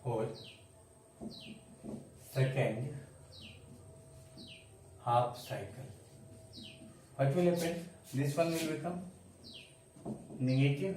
For second half cycle, what will happen? This one will become negative,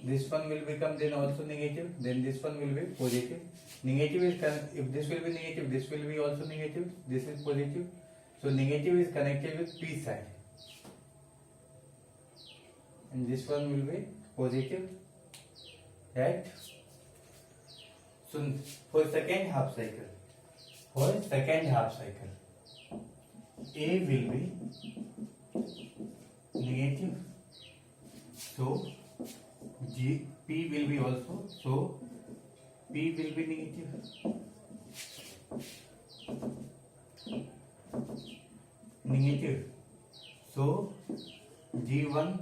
this one will become then also negative, then this one will be positive. Negative is, if this will be negative, this will be also negative, this is positive. So negative is connected with P side and this one will be positive, right? So for second half cycle, A will be negative, so P will be also, so P will be negative, so G1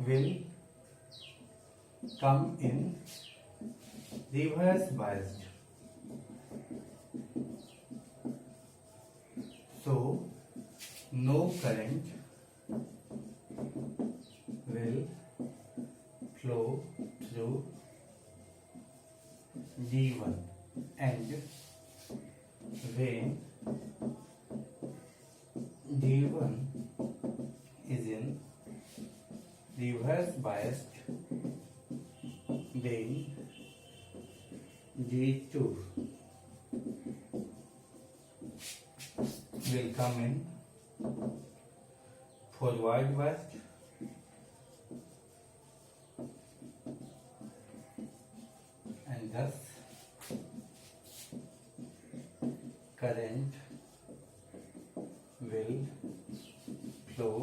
will come in reverse biased. So no current will flow through G1, and when G1 is in reverse biased, then G2 will come in forward biased, and thus current will flow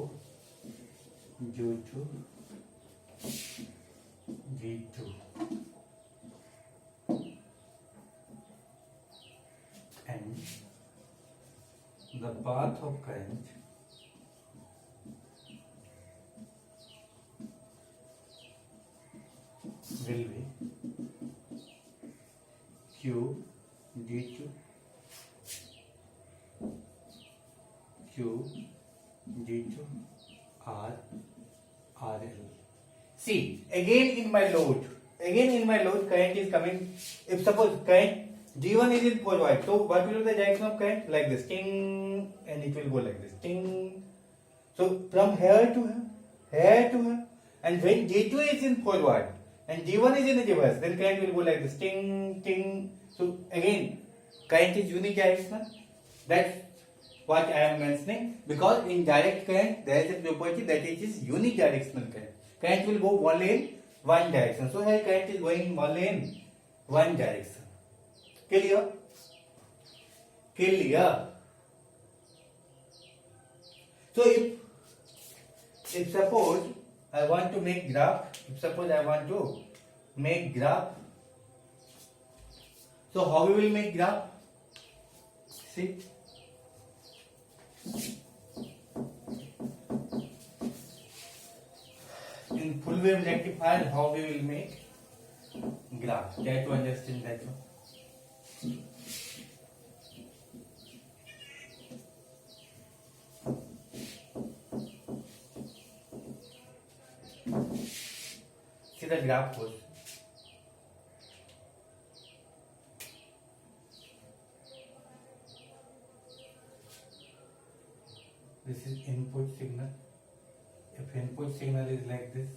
due to G2, and the path of current will be Q G2 R RL. See, again in my load current is coming. If suppose current G1 is in forward, so what will be the direction of current? Like this, ting, and it will go like this, ting. So from here to here, and when G2 is in forward and G1 is in the reverse, then current will go like this, ting, ting. So again, current is unidirectional. That's what I am mentioning, because in direct current there is a property that it is unidirectional current. Current will go only in one direction. So here current is going only in one direction. Clear? So if suppose I want to make graph, so how we will make graph? See, in full wave rectifier, how we will make graph? Try to understand that one. See the graph goes. This is input signal. If input signal is like this,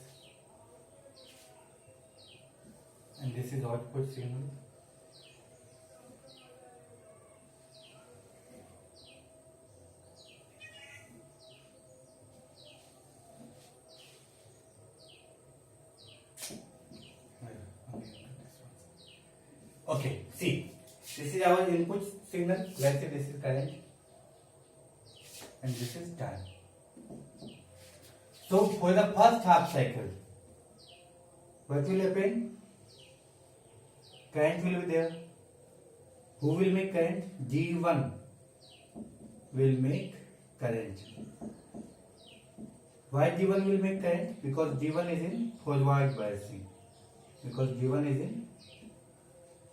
and this is output signal, okay, see, this is our input signal. Let's say this is current and this is time. So for the first half cycle, what will happen? Current will be there. Who will make current? G1 will make current. Why G1 will make current? Because G1 is in forward biasing.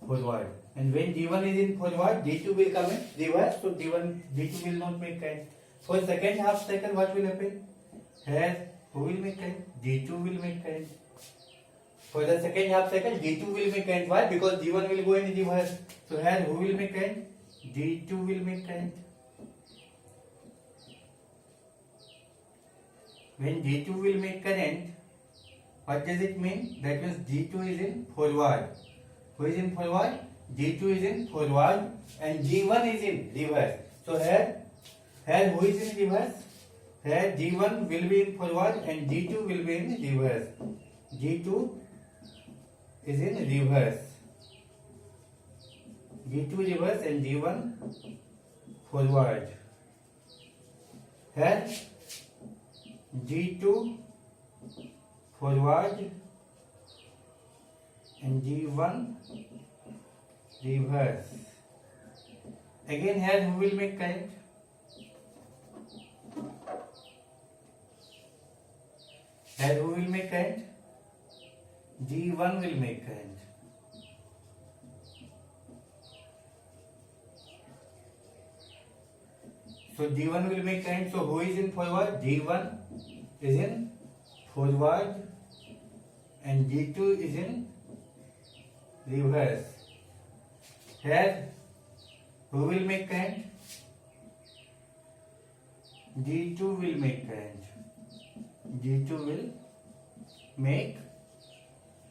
forward. And when D1 is in forward, D2 will come in reverse. So D2 will not make current. For second half cycle, what will happen? Here, who will make current? D2 will make current. For the second half cycle, D2 will make current. Why? Because D1 will go in reverse. So here, who will make current? D2 will make current. When D2 will make current, what does it mean? That means D2 is in forward. Who is in forward? D2 is in forward and D1 is in reverse. So here who is in reverse? Here D1 will be in forward and D2 will be in reverse. D2 is in reverse. D2 reverse and D1 forward. Here D2 forward and D1 reverse. Again here who will make current? Here who will make current? D1 will make current. So D1 will make current. So who is in forward? D1 is in forward and D2 is in reverse. Here who will make current? D2 will make current. D2 will make.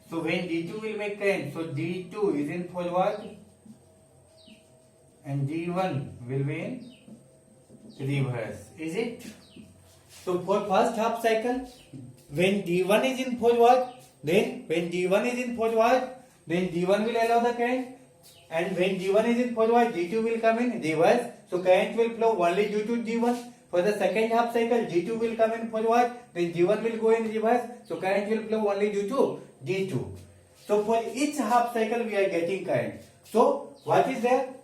So when D2 will make current, so D2 is in forward and D1 will be in reverse. Is it? So for first half cycle, when D1 is in forward, then D1 will allow the current, and when D1 is in forward, D2 will come in reverse. So current will flow only due to D1. For the second half cycle, D2 will come in forward, then D1 will go in reverse. So current will flow only due to D2. So for each half cycle, we are getting current. So what is there?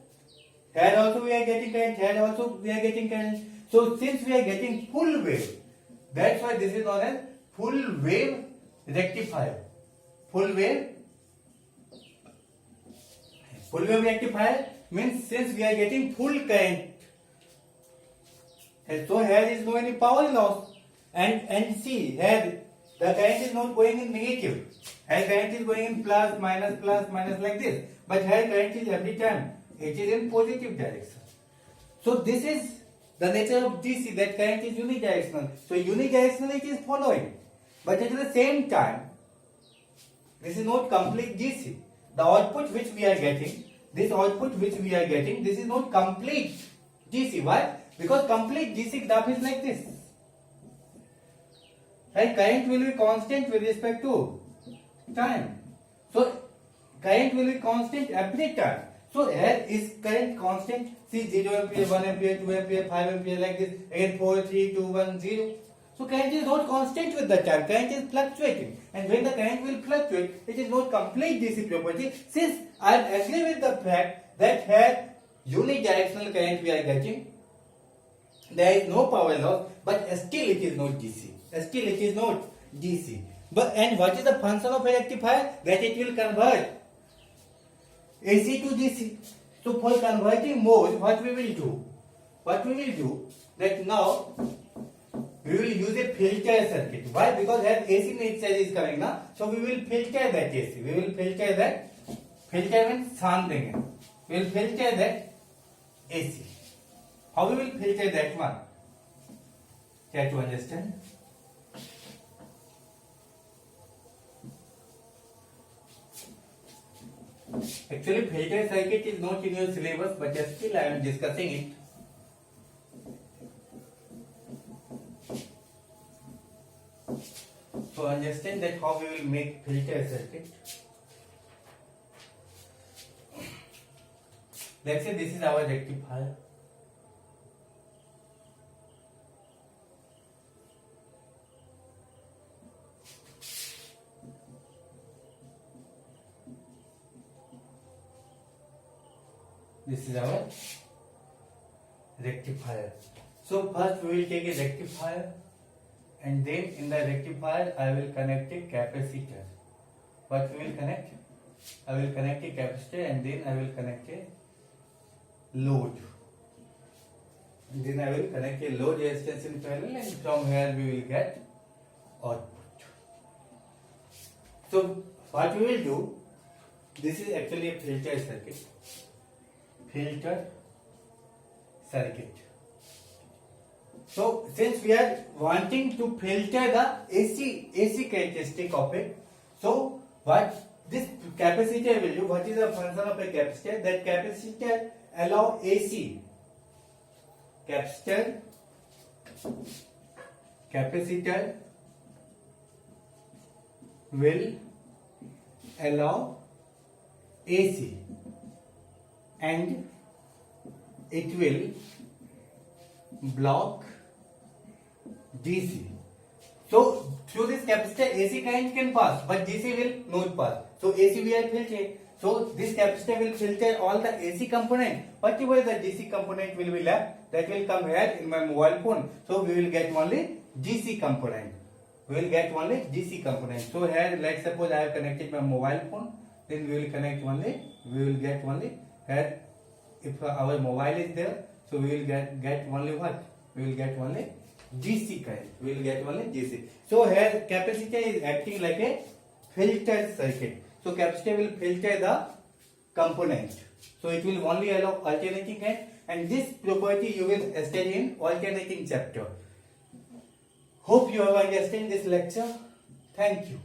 Here also we are getting current. Here also we are getting current. So since we are getting full wave, that's why this is known as full wave rectifier. Full wave rectifier means since we are getting full current, so here is no any power loss, and see here the current is not going in negative. Here current is going in plus minus like this, but here current is every time it is in positive direction. So this is the nature of DC, that current is unidirectional. So unidirectional it is following, but at the same time this is not complete DC. The output which we are getting, this is not complete DC. Why? Because complete DC graph is like this. Right? Current will be constant with respect to time. So current will be constant every time. So here is current constant. See 0 ampere, 1 ampere, 2 ampere, 5 ampere like this. Again 4, 3, 2, 1, 0. So current is not constant with the time. Current is fluctuating. And when the current will fluctuate, it is not complete DC property. Since I agree with the fact that here unidirectional current we are getting, there is no power loss, but still it is not DC. But and what is the function of a rectifier? That it will convert AC to DC. So for converting mode, what we will do? That now we will use a filter circuit. Why? Because here AC nature is coming now. So we will filter that AC. Filter means शांत देंगे. We will filter that AC. How we will filter that one? Try to understand. Actually, filter circuit is not in your syllabus, but still I am discussing it. So understand that how we will make filter circuit. Let's say this is our rectifier. This is our rectifier. So first we will take a rectifier, and then in the rectifier I will connect a capacitor. What we will connect? I will connect a capacitor and then I will connect a load. And then I will connect a load resistance in parallel, and from here we will get output. So what we will do, this is actually a filter circuit. Filter circuit. So since we are wanting to filter the AC characteristic of it, so what this capacitor will do, what is the function of a capacitor? That capacitor allow AC. Capacitor will allow AC and it will block DC. So through this capacitor AC current can pass, but DC will not pass. So AC we are filtered. So this capacitor will filter all the AC component. Whatever the DC component will be left, that will come here in my mobile phone. So we will get only DC component. We will get only DC component. So here, let's suppose I have connected my mobile phone. Then we will connect only. We will get only here. If our mobile is there, so we will get only what? We will get only DC current. We will get only DC. So here capacitor is acting like a filter circuit. So capacitor will filter the component. So it will only allow alternating current, and this property you will study in alternating chapter. Hope you have understood this lecture. Thank you.